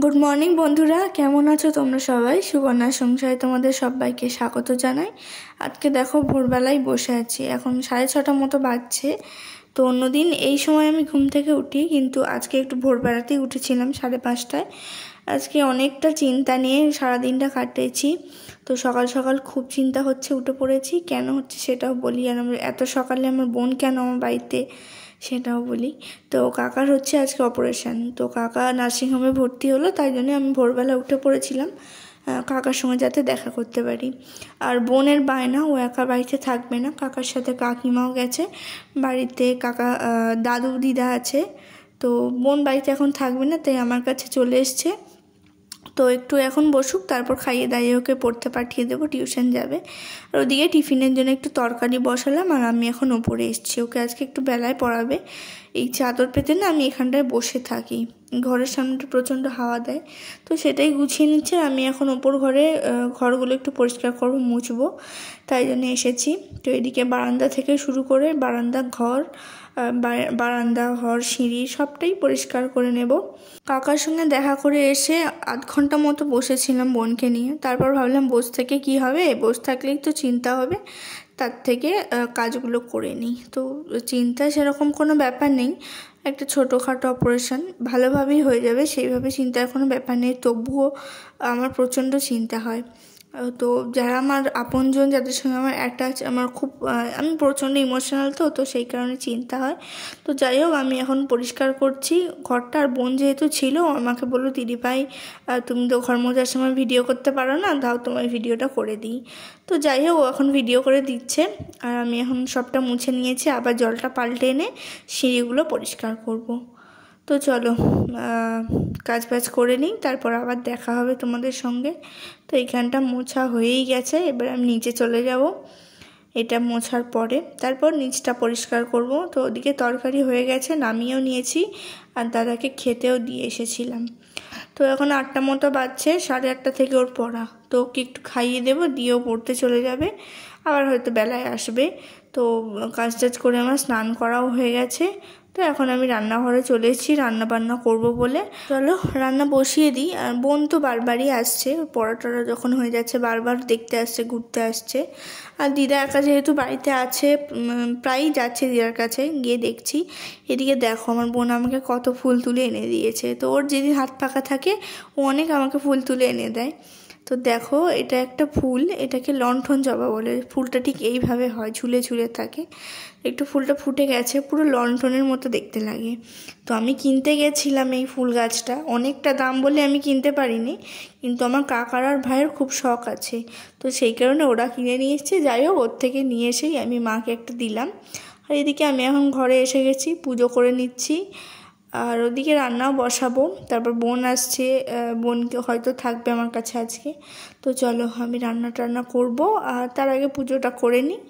Good morning বন্ধুরা, কেমন আছো তোমরা সবাই? সুবর্ণার সংসারে তোমাদের সবাইকে স্বাগত জানাই। আজকে দেখো ভোরবেলায় বসে আছি, এখন 6:30 মতো বাজছে। তো অন্যদিন এই সময় আমি ঘুম থেকে উঠি, কিন্তু আজকে একটু ভোরবেলাতেই উঠেছিলাম 5:30টায়। আজকে অনেকটা চিন্তা নিয়ে সারাদিনটা কাটিয়েছি। তো সকাল সকাল খুব চিন্তা হচ্ছে, উঠে পড়েছি। কেন হচ্ছে সেটাও বলি, আর এত সকালে আমার বোন কেন আমার বাড়িতে সেটাও বলি। তো কাকার হচ্ছে আজকে অপারেশান, তো কাকা নার্সিংহোমে ভর্তি হলো, তাই জন্য আমি ভোরবেলা উঠে পড়েছিলাম কাকার সঙ্গে যাতে দেখা করতে পারি। আর বোনের বায়না, ও একা বাড়িতে থাকবে না, কাকার সাথে কাকিমাও গেছে বাড়িতে, কাকা দাদু দিদা আছে। তো বোন বাড়িতে এখন থাকবে না, তাই আমার কাছে চলে এসছে। তো একটু এখন বসুক, তারপর খাইয়ে দাইয়ে ওকে পড়তে পাঠিয়ে দেবো, টিউশন যাবে। আর ওদিকে টিফিনের জন্য একটু তরকারি বসালাম, আর আমি এখন ওপরে এসেছি। ওকে আজকে একটু বেলায় পড়াবে। এই চাদর পেতে না আমি এখানটায় বসে থাকি, ঘরের সামনেটা প্রচণ্ড হাওয়া দেয়, তো সেটাই গুছিয়ে নিচ্ছে। আমি এখন ওপর ঘরগুলো একটু পরিষ্কার করবো, মুছবো, তাই জন্য এসেছি। তো এদিকে বারান্দা থেকে শুরু করে বারান্দা ঘর সিঁড়ি সবটাই পরিষ্কার করে নেব। কাকার সঙ্গে দেখা করে এসে আধ ঘন্টা মতো বসেছিলাম বোনকে নিয়ে। তারপর ভাবলাম বসে থেকে কি হবে, বসে থাকলেই তো চিন্তা হবে, তার থেকে কাজগুলো করে নিই। তো চিন্তা সেরকম কোনো ব্যাপার নেই, একটা ছোটোখাটো অপারেশন ভালোভাবেই হয়ে যাবে, সেইভাবে চিন্তার কোনো ব্যাপার নেই। তবুও আমার প্রচণ্ড চিন্তা হয়। তো যারা আমার আপনজন, যাদের সঙ্গে আমার অ্যাটাচ, আমি প্রচণ্ড ইমোশনাল, তো সেই কারণে চিন্তা হয়। তো যাই হোক, আমি এখন পরিষ্কার করছি ঘরটা। আর বোন যেহেতু ছিল, আমাকে বললো দিদিভাই তুমি তো ঘর মোছার সময় ভিডিও করতে পারো না, দাও তোমার ভিডিওটা করে দিই। তো যাই হোক, ও এখন ভিডিও করে দিচ্ছে, আর আমি এখন সবটা মুছে নিয়েছি। আবার জলটা পাল্টে এনে সিঁড়িগুলো পরিষ্কার করব। তো চলো কাজ বাজ করে নিই, তারপর আবার দেখা হবে তোমাদের সঙ্গে। তো এইখানটা মোছা হয়েই গেছে, এবার আমি নিচে চলে যাব। এটা মোছার পরে তারপর নিচটা পরিষ্কার করব। তো ওদিকে তরকারি হয়ে গেছে, নামিয়েও নিয়েছি, আর দাদাকে খেতেও দিয়ে এসেছিলাম। তো এখন 8টা মতো বাজছে, 8:30 থেকে ওর পড়া। তো ওকে একটু খাইয়ে দেবো, দিয়েও পড়তে চলে যাবে, আবার হয়তো বেলায় আসবে। তো কাজ টাজ করে আমার স্নান করাও হয়ে গেছে। তো এখন আমি রান্নাঘরে চলে এসেছি রান্না বান্না করবো বলে। চলো রান্না বসিয়ে দিই। আর বোন তো বারবারই আসছে, পড়া টড়া যখন হয়ে যাচ্ছে বারবার দেখতে আসছে, ঘুরতে আসছে। আর দিদা একা যেহেতু বাড়িতে আছে, প্রায়ই যাচ্ছে দিদার কাছে, গিয়ে দেখছি। এদিকে দেখো আমার বোন আমাকে কত ফুল তুলে এনে দিয়েছে। তো ওর যেদিন হাত ফাঁকা থাকে ও অনেক আমাকে ফুল তুলে এনে দেয়। তো দেখো এটা একটা ফুল, এটাকে লণ্ঠন জবা বলে। ফুলটা ঠিক এইভাবে হয়, ঝুলে ঝুলে থাকে। একটু ফুলটা ফুটে গেছে, পুরো লণ্ঠনের মতো দেখতে লাগে। তো আমি কিনতে গেছিলাম এই ফুল গাছটা, অনেকটা দাম বলে আমি কিনতে পারিনি, কিন্তু আমার কাকার আর ভাইয়ের খুব শখ আছে, তো সেই কারণে ওরা কিনে নিয়ে এসেছে। যাই হোক, ওর থেকে নিয়ে এসেই আমি মাকে একটা দিলাম। আর এদিকে আমি এখন ঘরে এসে গেছি, পুজো করে নিচ্ছি, আর ওদিকে রান্নাও বসাবো। তারপর বোন আসছে, বোনকে হয়তো থাকবে আমার কাছে আজকে। তো চলো আমি রান্না করবো, আর তার আগে পুজোটা করে নিই।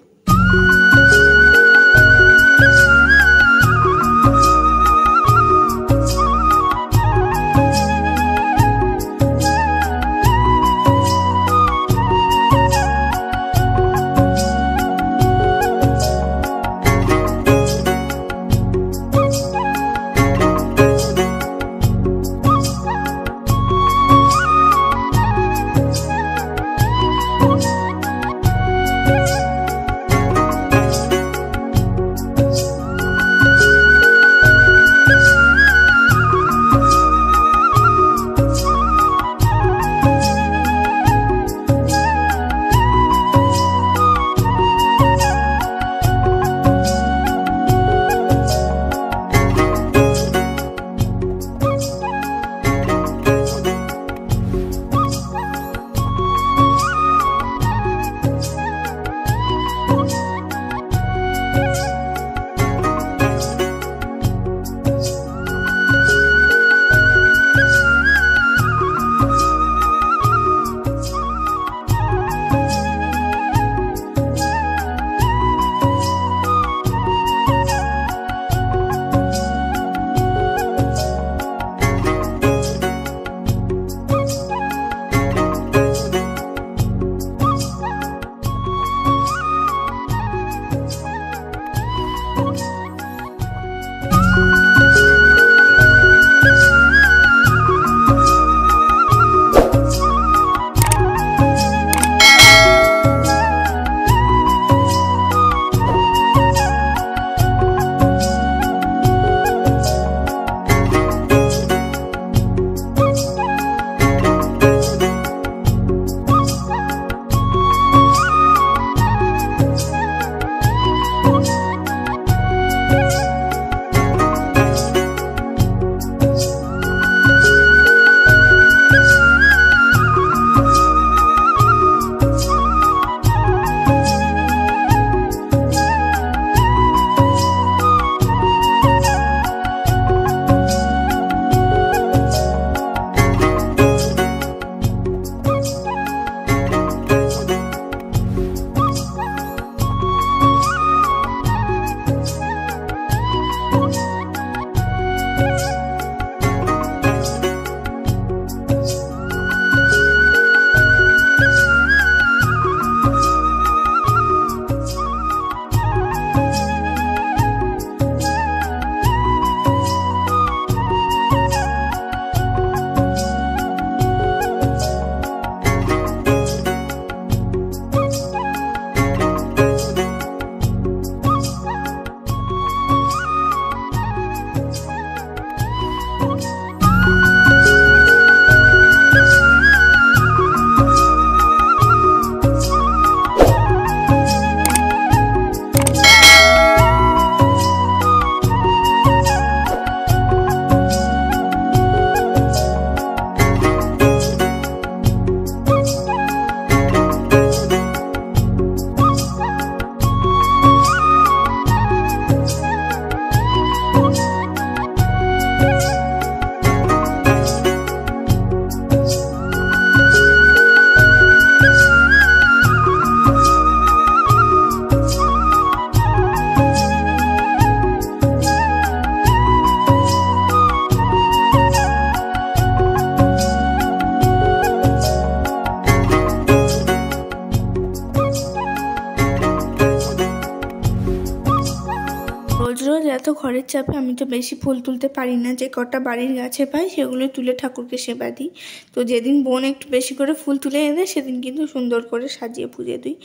রোজ রোজ এত ঘরের চাপে আমি তো বেশি ফুল তুলতে পারি না, যে কটা বাড়ির গাছে পাই সেগুলো তুলে ঠাকুরকে সেবা দিই। তো যেদিন বোন একটু বেশি করে ফুল তুলে এনে দেয় সেদিন কিন্তু সুন্দর করে সাজিয়ে পুজো দিই।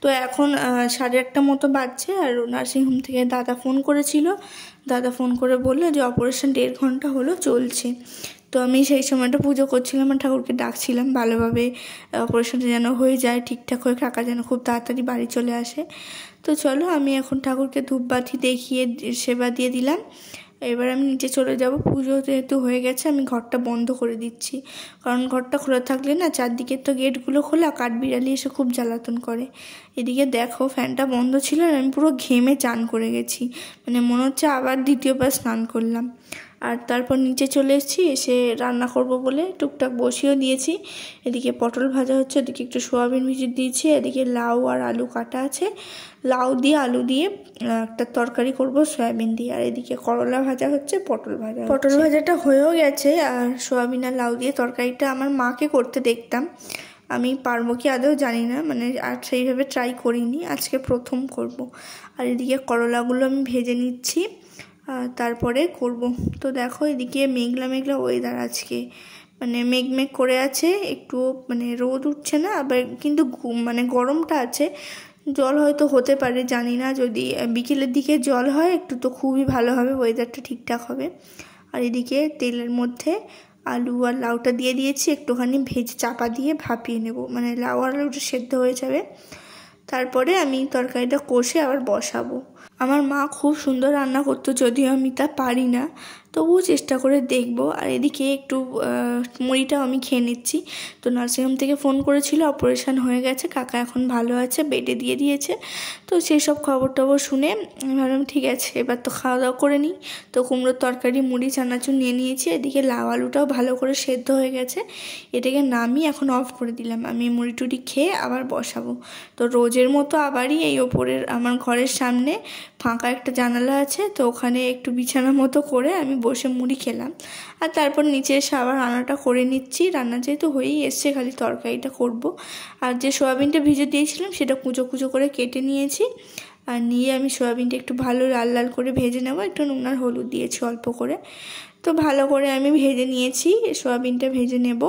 তো এখন 8:30 মতো বাজছে, আর নার্সিংহোম থেকে দাদা ফোন করেছিল। দাদা ফোন করে বললো যে অপারেশন 1.5 ঘন্টা হলো চলছে। তো আমি সেই সময়টা পুজো করছিলাম আর ঠাকুরকে ডাকছিলাম ভালোভাবে অপারেশনটা যেন হয়ে যায় ঠিকঠাক হয়ে, কাকা যেন খুব তাড়াতাড়ি বাড়ি চলে আসে। তো চলো আমি এখন ঠাকুরকে ধূপবাতি দেখিয়ে সেবা দিয়ে দিলাম। এবার আমি নিচে চলে যাব। পুজো যেহেতু হয়ে গেছে আমি ঘরটা বন্ধ করে দিচ্ছি, কারণ ঘরটা খোলা থাকলে না চারদিকের তো গেটগুলো খোলা, কাঠবিড়ালি এসে খুব জ্বালাতন করে। এদিকে দেখো ফ্যানটা বন্ধ ছিল আর আমি পুরো ঘেমে চান করে গেছি, মানে মনে হচ্ছে আবার দ্বিতীয়বার স্নান করলাম। আর তারপর নিচে চলে এসেছি, এসে রান্না করব বলে টুকটাক বসিয়েও দিয়েছি। এদিকে পটল ভাজা হচ্ছে, এদিকে একটু সোয়াবিন ভিজিয়ে দিয়েছি, এদিকে লাউ আর আলু কাটা আছে, লাউ দিয়ে আলু দিয়ে একটা তরকারি করব সয়াবিন দিয়ে, আর এদিকে করলা ভাজা হচ্ছে, পটল ভাজাটা হয়েও গেছে। আর সোয়াবিন আর লাউ দিয়ে তরকারিটা আমার মাকে করতে দেখতাম, আমি পারবো কি আদৌ জানি না, মানে আর সেইভাবে ট্রাই করিনি, আজকে প্রথম করব। আর এদিকে করলাগুলো আমি ভেজে নিচ্ছি তারপরে করব। তো দেখো এদিকে মেঘলা মেঘলা ওয়েদার আজকে, মানে মেঘ করে আছে, একটু মানে রোদ উঠছে না, আবার কিন্তু মানে গরমটা আছে। জল হয়তো হতে পারে, জানি না, যদি বিকেলের দিকে জল হয় একটু তো খুবই ভালো হবে, ওয়েদারটা ঠিকঠাক হবে। আর এদিকে তেলের মধ্যে আলু আর লাউটা দিয়ে দিয়েছি, একটুখানি ভেজে চাপা দিয়ে ভাপিয়ে নেব, মানে লাউ আর আলুটা সেদ্ধ হয়ে যাবে। তারপরে আমি তরকারিটা কষে আবার বসাবো। আমার মা খুব সুন্দর রান্না করতো, যদিও আমি তা পারি না, তবুও চেষ্টা করে দেখবো। আর এদিকে একটু মুড়িটাও আমি খেয়ে নিচ্ছি। তো নার্সিংহোম থেকে ফোন করেছিল, অপারেশন হয়ে গেছে, কাকা এখন ভালো আছে, বেডে দিয়ে দিয়েছে। তো সেই সব খবর টবর শুনে আমি ভাবলাম ঠিক আছে এবার তো খাওয়া দাওয়া করে নিই। তো কুমড়োর তরকারি মুড়ি চানাচুর নিয়ে নিয়েছি, এদিকে লাউ আলুটাও ভালো করে সেদ্ধ হয়ে গেছে। এটাকে নামিয়ে এখন অফ করে দিলাম, আমি মুড়ি টুড়ি খেয়ে আবার বসাবো। তো রোজের মতো আবারই এই ওপরের আমার ঘরের সামনে ফাঁকা একটা জানালা আছে, তো ওখানে একটু বিছানার মতো করে আমি বসে মুড়ি খেলাম। আর তারপর নিচে এসে আবার রান্নাটা করে নিচ্ছি, রান্না যেহেতু হয়েই এসছে, খালি তরকারিটা করব। আর যে সোয়াবিনটা ভিজে দিয়েছিলাম সেটা কুচো কুচো করে কেটে নিয়েছি, আর নিয়ে আমি সোয়াবিনটা একটু ভালো লাল লাল করে ভেজে নেব, একটু নুন আর হলুদ দিয়েছি অল্প করে। তো ভালো করে আমি ভেজে নিয়েছি, সোয়াবিনটা ভেজে নেব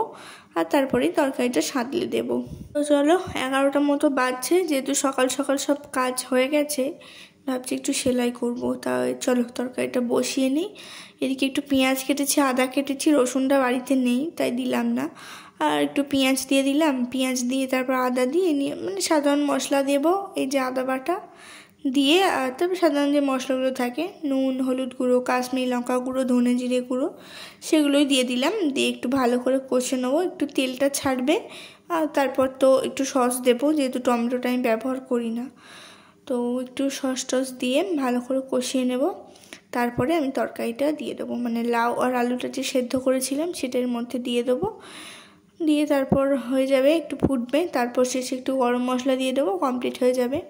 আর তারপরেই তরকারিটা সাঁতলে দেব। তো চলো 11টা মতো বাজছে, যেহেতু সকাল সকাল সব কাজ হয়ে গেছে, ভাবছি একটু সেলাই করব। তাই চলো তরকারিটা বসিয়ে নিই। এদিকে একটু পেঁয়াজ কেটেছি, আদা কেটেছি, রসুনটা বাড়িতে নেই তাই দিলাম না, আর একটু পেঁয়াজ দিয়ে দিলাম। পেঁয়াজ দিয়ে তারপর আদা দিয়ে নিয়ে মানে সাধারণ মশলা দেব, এই যে আদা বাটা দিয়ে, আর তারপর সাধারণ যে মশলাগুলো থাকে নুন, হলুদ গুঁড়ো, কাশ্মীরি লঙ্কা গুঁড়ো, ধনে জিরে গুঁড়ো, সেগুলোই দিয়ে দিলাম। দিয়ে একটু ভালো করে কষে নেবো, একটু তেলটা ছাড়বে। আর তারপর তো একটু সস দেবো, যেহেতু টমেটোটা আমি ব্যবহার করি না, তো একটু সস টস দিয়ে ভালো করে কষিয়ে নেব। তারপরে আমি তরকারিটা দিয়ে দেবো, মানে লাউ আর আলুটা যে সেদ্ধ করেছিলাম সেটার মধ্যে দিয়ে দেবো। দিয়ে তারপর হয়ে যাবে, একটু ফুটবে, তারপর শেষে একটু গরম মশলা দিয়ে দেবো, কমপ্লিট হয়ে যাবে।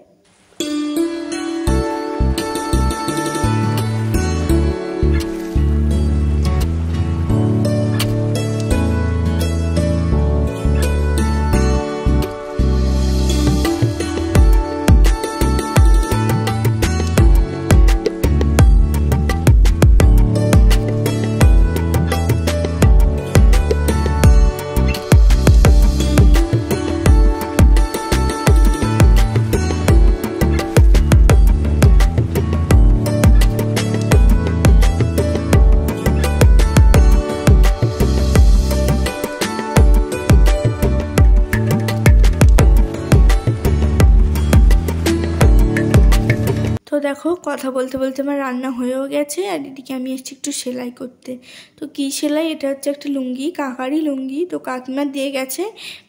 তো দেখো কথা বলতে বলতে আমার রান্না হয়েও গেছে, আর এদিকে আমি এসেছি একটু সেলাই করতে। তো কী সেলাই, এটা হচ্ছে একটা লুঙ্গি, কাকারই লুঙ্গি। তো কাকিমা দিয়ে গেছে,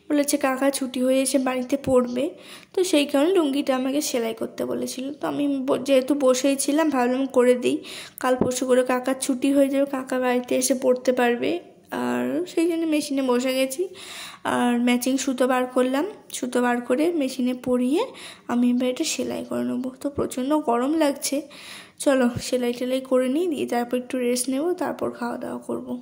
বলেছে কাকা ছুটি হয়ে এসে বাড়িতে পড়বে, তো সেই কারণে লুঙ্গিটা আমাকে সেলাই করতে বলেছিল। তো আমি যেহেতু বসেই ছিলাম ভাবলাম করে দিই, কাল পরশু করে কাকার ছুটি হয়ে যাবে, কাকা বাড়িতে এসে পড়তে পারবে। আর সেই জন্য মেশিনে বসে গেছি, আর ম্যাচিং সুতো বার করলাম, সুতো বার করে মেশিনে পরিয়ে আমি এবার এটা সেলাই করে নেবো। তো প্রচণ্ড গরম লাগছে, চলো সেলাই টেলাই করে নিই, দিয়ে তারপর একটু রেস্ট নেব, তারপর খাওয়া দাওয়া করবো।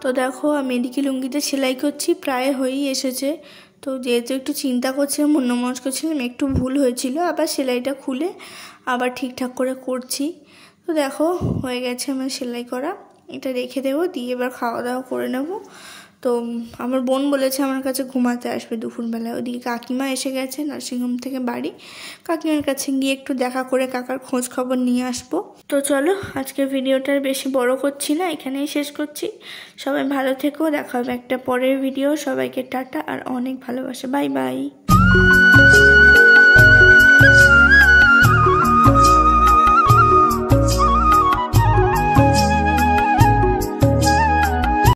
তো দেখো আমি এদিকে লুঙ্গিতে সেলাই করছি, প্রায় হয়েই এসেছে। তো যেহেতু একটু চিন্তা করছিলাম, অন্যমনস্ক করছিলাম, একটু ভুল হয়েছিল, আবার সেলাইটা খুলে আবার ঠিকঠাক করে করছি। তো দেখো হয়ে গেছে আমার সেলাই করা, এটা রেখে দেবো, দিয়ে এবার খাওয়া দাওয়া করে নেব। তো আমার বোন বলেছে আমার কাছে ঘুমাতে আসবে দুপুরবেলায়। ওদিকে কাকিমা এসে গেছে নার্সিংহোম থেকে বাড়ি, কাকিমার কাছে গিয়ে একটু দেখা করে কাকার খোঁজ খবর নিয়ে আসবো। তো চলো আজকে ভিডিওটা বেশি বড় করছি না, এখানেই শেষ করছি। সবাই ভালো থেকো, দেখা হবে একটা পরের ভিডিও। সবাইকে টাটা আর অনেক ভালোবাসা, বাই বাই।